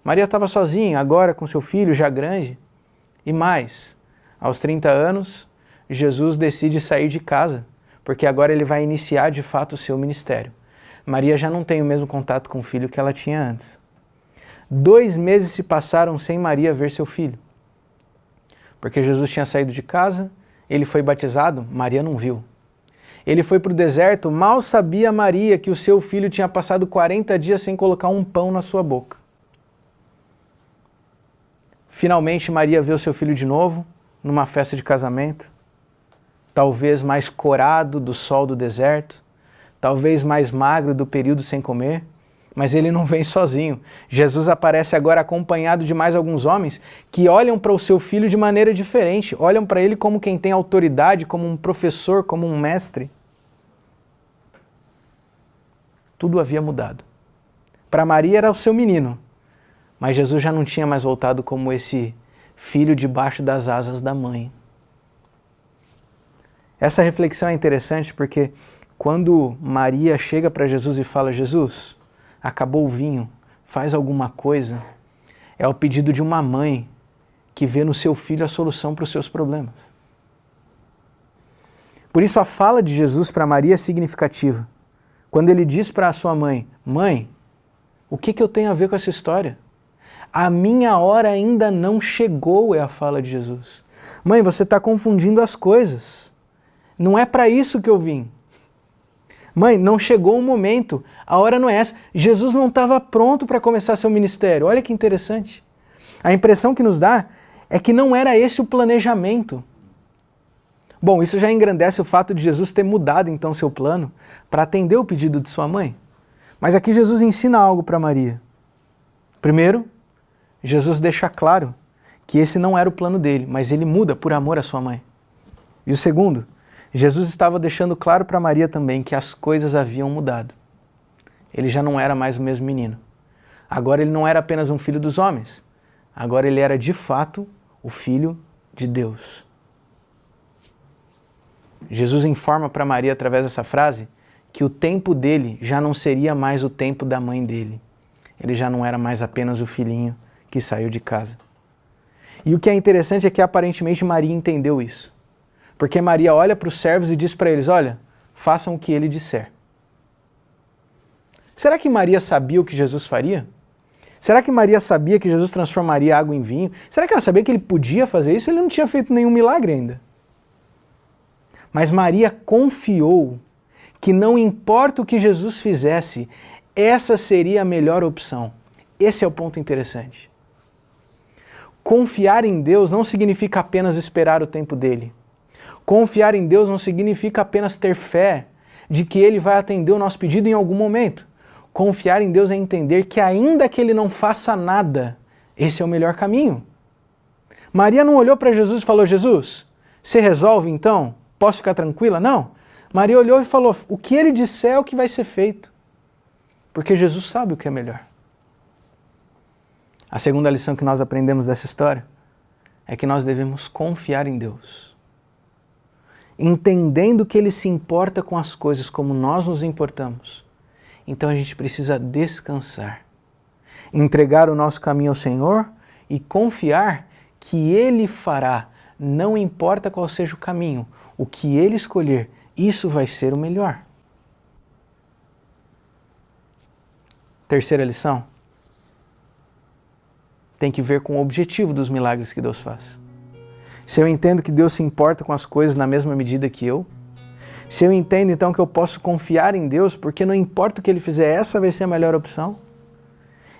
Maria estava sozinha, agora com seu filho já grande. E mais, aos 30 anos, Jesus decide sair de casa, porque agora ele vai iniciar de fato o seu ministério. Maria já não tem o mesmo contato com o filho que ela tinha antes. 2 meses se passaram sem Maria ver seu filho. Porque Jesus tinha saído de casa, ele foi batizado, Maria não viu. Ele foi para o deserto, mal sabia Maria que o seu filho tinha passado 40 dias sem colocar um pão na sua boca. Finalmente Maria vê o seu filho de novo, numa festa de casamento, talvez mais corado do sol do deserto, talvez mais magro do período sem comer, mas ele não vem sozinho. Jesus aparece agora acompanhado de mais alguns homens que olham para o seu filho de maneira diferente, olham para ele como quem tem autoridade, como um professor, como um mestre. Tudo havia mudado. Para Maria era o seu menino, mas Jesus já não tinha mais voltado como esse filho debaixo das asas da mãe. Essa reflexão é interessante porque quando Maria chega para Jesus e fala, Jesus, acabou o vinho, faz alguma coisa, é o pedido de uma mãe que vê no seu filho a solução para os seus problemas. Por isso a fala de Jesus para Maria é significativa. Quando ele diz para a sua mãe, mãe, o que eu tenho a ver com essa história? A minha hora ainda não chegou, é a fala de Jesus. Mãe, você está confundindo as coisas. Não é para isso que eu vim. Mãe, não chegou o momento, a hora não é essa. Jesus não estava pronto para começar seu ministério. Olha que interessante. A impressão que nos dá é que não era esse o planejamento. Bom, isso já engrandece o fato de Jesus ter mudado então seu plano para atender o pedido de sua mãe. Mas aqui Jesus ensina algo para Maria. Primeiro, Jesus deixa claro que esse não era o plano dele, mas ele muda por amor à sua mãe. E o segundo, Jesus estava deixando claro para Maria também que as coisas haviam mudado. Ele já não era mais o mesmo menino. Agora ele não era apenas um filho dos homens. Agora ele era de fato o filho de Deus. Jesus informa para Maria através dessa frase que o tempo dele já não seria mais o tempo da mãe dele. Ele já não era mais apenas o filhinho que saiu de casa. E o que é interessante é que aparentemente Maria entendeu isso. Porque Maria olha para os servos e diz para eles, olha, façam o que ele disser. Será que Maria sabia o que Jesus faria? Será que Maria sabia que Jesus transformaria água em vinho? Será que ela sabia que ele podia fazer isso? Ele não tinha feito nenhum milagre ainda. Mas Maria confiou que não importa o que Jesus fizesse, essa seria a melhor opção. Esse é o ponto interessante. Confiar em Deus não significa apenas esperar o tempo dele. Confiar em Deus não significa apenas ter fé de que ele vai atender o nosso pedido em algum momento. Confiar em Deus é entender que ainda que ele não faça nada, esse é o melhor caminho. Maria não olhou para Jesus e falou, Jesus, você resolve então? Posso ficar tranquila? Não. Maria olhou e falou, o que ele disser é o que vai ser feito. Porque Jesus sabe o que é melhor. A segunda lição que nós aprendemos dessa história é que nós devemos confiar em Deus. Entendendo que Ele se importa com as coisas como nós nos importamos. Então a gente precisa descansar. Entregar o nosso caminho ao Senhor e confiar que Ele fará. Não importa qual seja o caminho, o que Ele escolher, isso vai ser o melhor. Terceira lição. Tem que ver com o objetivo dos milagres que Deus faz. Se eu entendo que Deus se importa com as coisas na mesma medida que eu, se eu entendo então que eu posso confiar em Deus, porque não importa o que Ele fizer, essa vai ser a melhor opção,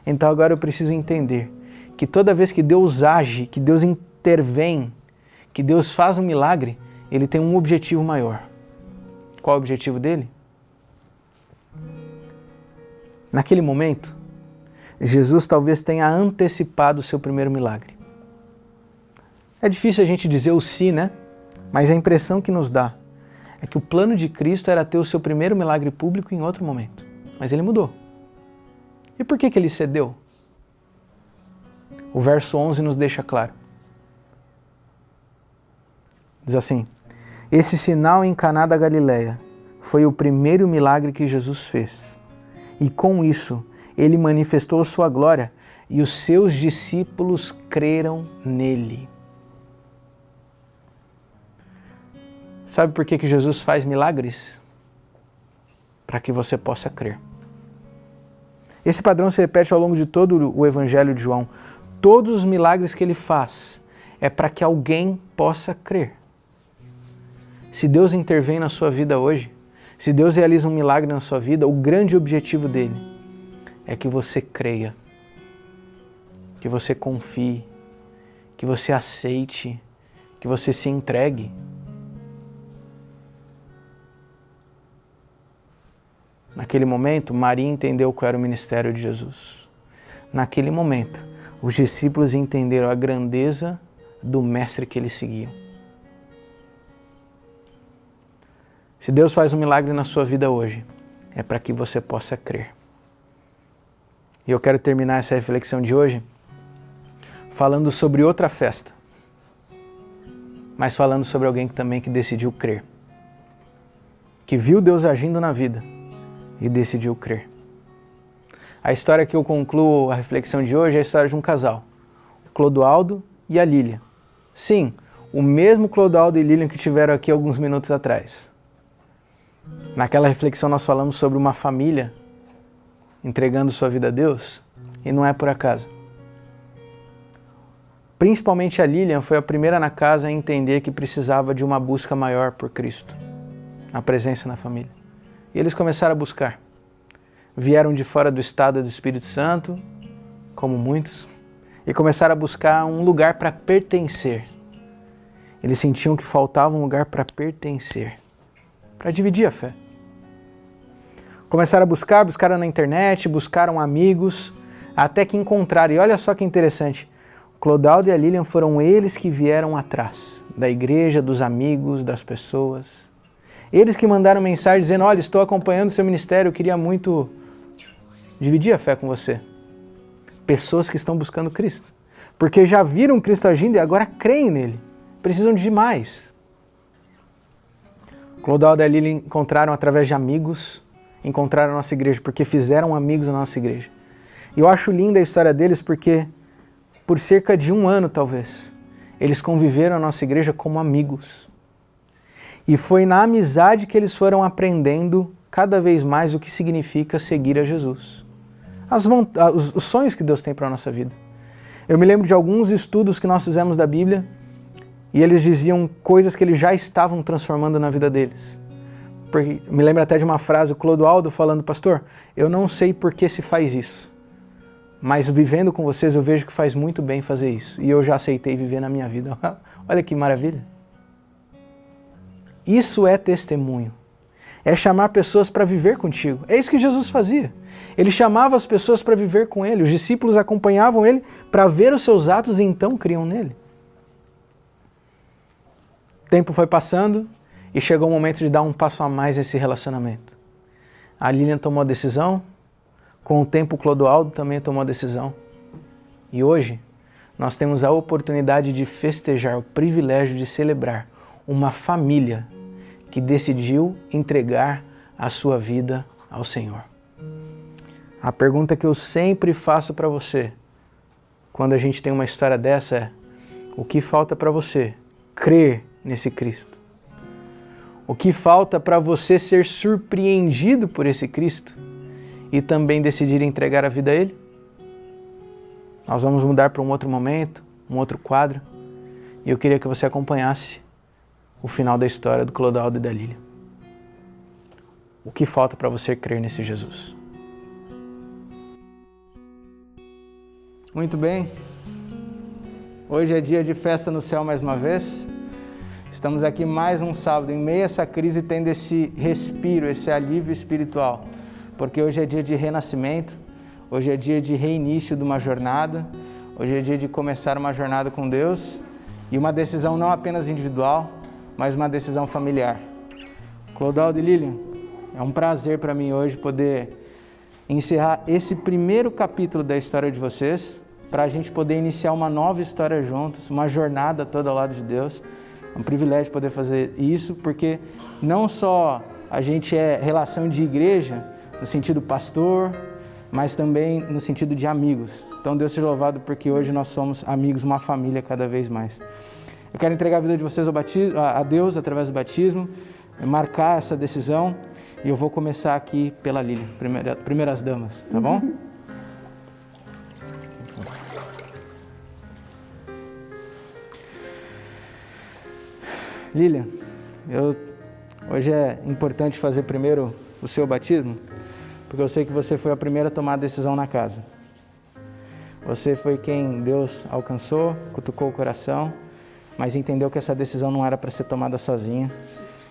então agora eu preciso entender que toda vez que Deus age, que Deus intervém, que Deus faz um milagre, Ele tem um objetivo maior. Qual é o objetivo dele? Naquele momento, Jesus talvez tenha antecipado o seu primeiro milagre. É difícil a gente dizer o se, né? Mas a impressão que nos dá é que o plano de Cristo era ter o seu primeiro milagre público em outro momento. Mas ele mudou. E por que ele cedeu? O verso 11 nos deixa claro. Diz assim, esse sinal em Caná da Galileia foi o primeiro milagre que Jesus fez. E com isso, ele manifestou sua glória e os seus discípulos creram nele. Sabe por que Jesus faz milagres? Para que você possa crer. Esse padrão se repete ao longo de todo o Evangelho de João. Todos os milagres que ele faz é para que alguém possa crer. Se Deus intervém na sua vida hoje, se Deus realiza um milagre na sua vida, o grande objetivo dele é que você creia, que você confie, que você aceite, que você se entregue. Naquele momento, Maria entendeu qual era o ministério de Jesus. Naquele momento, os discípulos entenderam a grandeza do mestre que eles seguiam. Se Deus faz um milagre na sua vida hoje, é para que você possa crer. E eu quero terminar essa reflexão de hoje falando sobre outra festa, mas falando sobre alguém também que decidiu crer, que viu Deus agindo na vida e decidiu crer. A história que eu concluo a reflexão de hoje é a história de um casal, o Clodoaldo e a Lilian. Sim, o mesmo Clodoaldo e Lilian que tiveram aqui alguns minutos atrás. Naquela reflexão nós falamos sobre uma família entregando sua vida a Deus, e não é por acaso. Principalmente a Lilian foi a primeira na casa a entender que precisava de uma busca maior por Cristo, a presença na família. E eles começaram a buscar. Vieram de fora do estado do Espírito Santo, como muitos, e começaram a buscar um lugar para pertencer. Eles sentiam que faltava um lugar para pertencer, para dividir a fé. Começaram a buscar, buscaram na internet, buscaram amigos, até que encontraram. E olha só que interessante, Clodoaldo e a Lilian foram eles que vieram atrás da igreja, dos amigos, das pessoas. Eles que mandaram mensagem dizendo, olha, estou acompanhando o seu ministério, eu queria muito dividir a fé com você. Pessoas que estão buscando Cristo, porque já viram Cristo agindo e agora creem nele, precisam de mais. Clodoaldo e a Lilian encontraram através de amigos, encontraram a nossa igreja, porque fizeram amigos na nossa igreja. E eu acho linda a história deles porque por cerca de 1 ano talvez, eles conviveram na nossa igreja como amigos. E foi na amizade que eles foram aprendendo cada vez mais o que significa seguir a Jesus. Os sonhos que Deus tem para a nossa vida. Eu me lembro de alguns estudos que nós fizemos da Bíblia e eles diziam coisas que eles já estavam transformando na vida deles. Porque, me lembro até de uma frase, o Clodoaldo falando, pastor, eu não sei por que se faz isso, mas vivendo com vocês eu vejo que faz muito bem fazer isso. E eu já aceitei viver na minha vida. Olha que maravilha. Isso é testemunho. É chamar pessoas para viver contigo. É isso que Jesus fazia. Ele chamava as pessoas para viver com ele. Os discípulos acompanhavam ele para ver os seus atos e então criam nele. O tempo foi passando e chegou o momento de dar um passo a mais nesse relacionamento. A Lilian tomou a decisão, com o tempo o Clodoaldo também tomou a decisão. E hoje nós temos a oportunidade de festejar, o privilégio de celebrar uma família que decidiu entregar a sua vida ao Senhor. A pergunta que eu sempre faço para você, quando a gente tem uma história dessa é: o que falta para você crer nesse Cristo? O que falta para você ser surpreendido por esse Cristo e também decidir entregar a vida a Ele? Nós vamos mudar para um outro momento, um outro quadro, e eu queria que você acompanhasse o final da história do Clodoaldo e da Lilian. O que falta para você crer nesse Jesus? Muito bem. Hoje é dia de festa no céu mais uma vez. Estamos aqui mais um sábado, em meio a essa crise, tendo esse respiro, esse alívio espiritual. Porque hoje é dia de renascimento, hoje é dia de reinício de uma jornada, hoje é dia de começar uma jornada com Deus e uma decisão não apenas individual, mas uma decisão familiar. Clodoaldo e Lilian, é um prazer para mim hoje poder encerrar esse primeiro capítulo da história de vocês, para a gente poder iniciar uma nova história juntos, uma jornada toda ao lado de Deus. É um privilégio poder fazer isso, porque não só a gente é relação de igreja, no sentido pastor, mas também no sentido de amigos. Então Deus seja louvado porque hoje nós somos amigos, uma família cada vez mais. Eu quero entregar a vida de vocês a Deus através do batismo, marcar essa decisão, e eu vou começar aqui pela Lilian, primeiras damas, tá bom? Lilian, hoje é importante fazer primeiro o seu batismo, porque eu sei que você foi a primeira a tomar a decisão na casa. Você foi quem Deus alcançou, cutucou o coração, mas entendeu que essa decisão não era para ser tomada sozinha,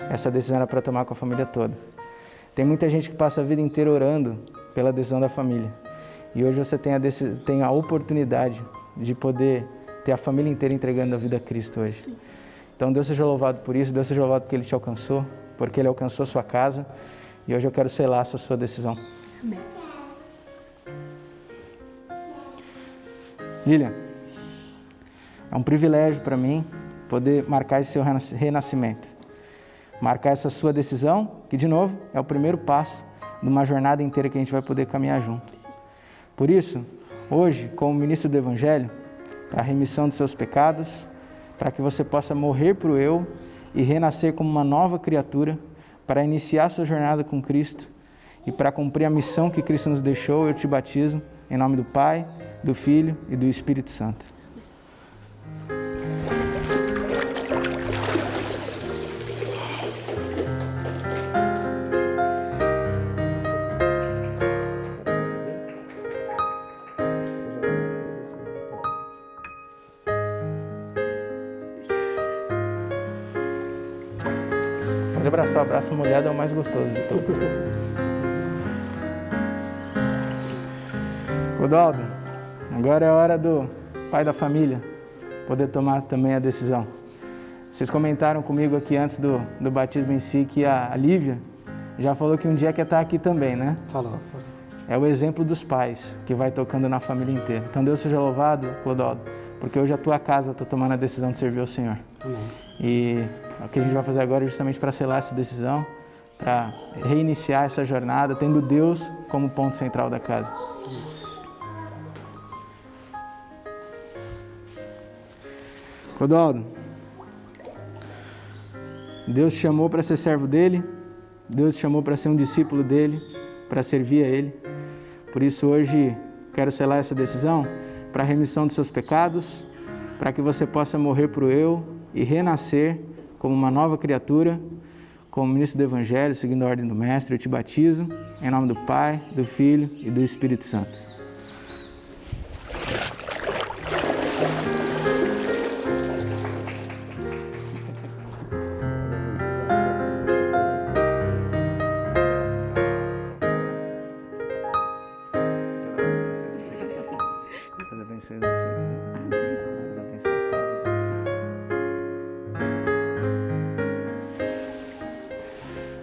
essa decisão era para tomar com a família toda. Tem muita gente que passa a vida inteira orando pela decisão da família, e hoje você tem a oportunidade de poder ter a família inteira entregando a vida a Cristo hoje. Então Deus seja louvado por isso, Deus seja louvado porque Ele te alcançou, porque Ele alcançou a sua casa, e hoje eu quero selar essa sua decisão. Amém. Lilian, é um privilégio para mim poder marcar esse seu renascimento. Marcar essa sua decisão, que de novo é o primeiro passo de uma jornada inteira que a gente vai poder caminhar junto. Por isso, hoje, como ministro do Evangelho, para a remissão dos seus pecados, para que você possa morrer para o eu e renascer como uma nova criatura, para iniciar sua jornada com Cristo e para cumprir a missão que Cristo nos deixou, eu te batizo em nome do Pai, do Filho e do Espírito Santo. Pode abraçar, o abraço molhado é o mais gostoso de todos. Clodoaldo, agora é a hora do pai da família poder tomar também a decisão. Vocês comentaram comigo aqui antes do batismo em si que a Lívia já falou que um dia quer estar aqui também, né? Falou. É o exemplo dos pais que vai tocando na família inteira. Então Deus seja louvado, Clodoaldo, porque hoje a tua casa está tomando a decisão de servir ao Senhor. Amém. E o que a gente vai fazer agora é justamente para selar essa decisão, para reiniciar essa jornada, tendo Deus como ponto central da casa. Clodoaldo, Deus te chamou para ser servo dele, Deus te chamou para ser um discípulo dele, para servir a ele. Por isso hoje quero selar essa decisão para a remissão dos seus pecados, para que você possa morrer para o eu e renascer como uma nova criatura, como ministro do Evangelho, seguindo a ordem do Mestre. Eu te batizo em nome do Pai, do Filho e do Espírito Santo.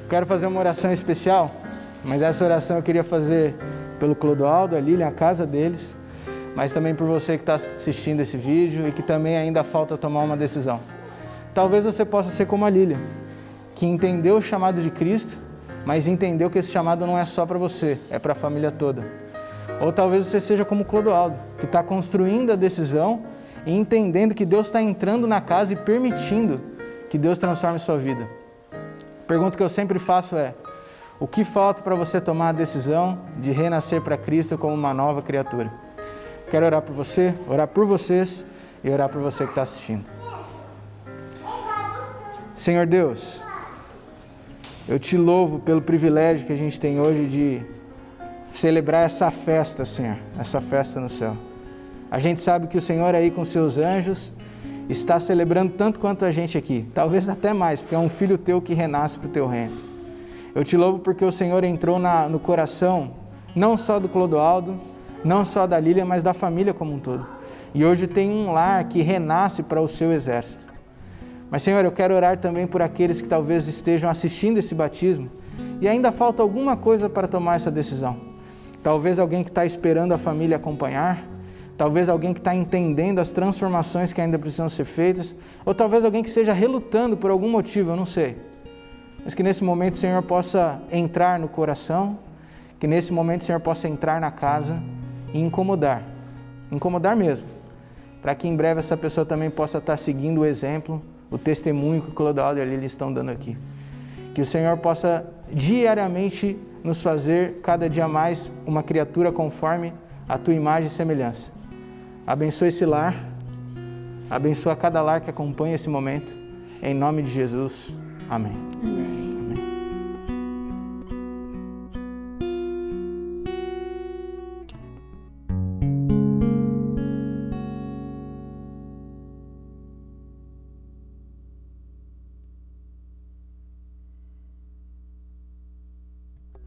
Quero fazer uma oração especial, mas essa oração eu queria fazer pelo Clodoaldo, a Lilian, a casa deles, mas também por você que está assistindo esse vídeo e que também ainda falta tomar uma decisão. Talvez você possa ser como a Lilian, que entendeu o chamado de Cristo, mas entendeu que esse chamado não é só para você, é para a família toda. Ou talvez você seja como o Clodoaldo, que está construindo a decisão e entendendo que Deus está entrando na casa e permitindo que Deus transforme sua vida. A pergunta que eu sempre faço é: o que falta para você tomar a decisão de renascer para Cristo como uma nova criatura? Quero orar por você, orar por vocês e orar por você que está assistindo. Senhor Deus, eu te louvo pelo privilégio que a gente tem hoje de celebrar essa festa, Senhor, essa festa no céu. A gente sabe que o Senhor aí com seus anjos está celebrando tanto quanto a gente aqui, talvez até mais, porque é um filho teu que renasce para o teu reino. Eu te louvo porque o Senhor entrou no coração, não só do Clodoaldo, não só da Lilian, mas da família como um todo. E hoje tem um lar que renasce para o seu exército. Mas, Senhor, eu quero orar também por aqueles que talvez estejam assistindo esse batismo e ainda falta alguma coisa para tomar essa decisão. Talvez alguém que está esperando a família acompanhar, talvez alguém que está entendendo as transformações que ainda precisam ser feitas, ou talvez alguém que esteja relutando por algum motivo, eu não sei. Mas que nesse momento o Senhor possa entrar no coração, que nesse momento o Senhor possa entrar na casa e incomodar mesmo, para que em breve essa pessoa também possa estar seguindo o exemplo, o testemunho que o Clodoaldo e a Lili estão dando aqui. Que o Senhor possa diariamente nos fazer cada dia mais uma criatura conforme a tua imagem e semelhança. Abençoa esse lar, abençoa cada lar que acompanha esse momento, em nome de Jesus, amém. Amém.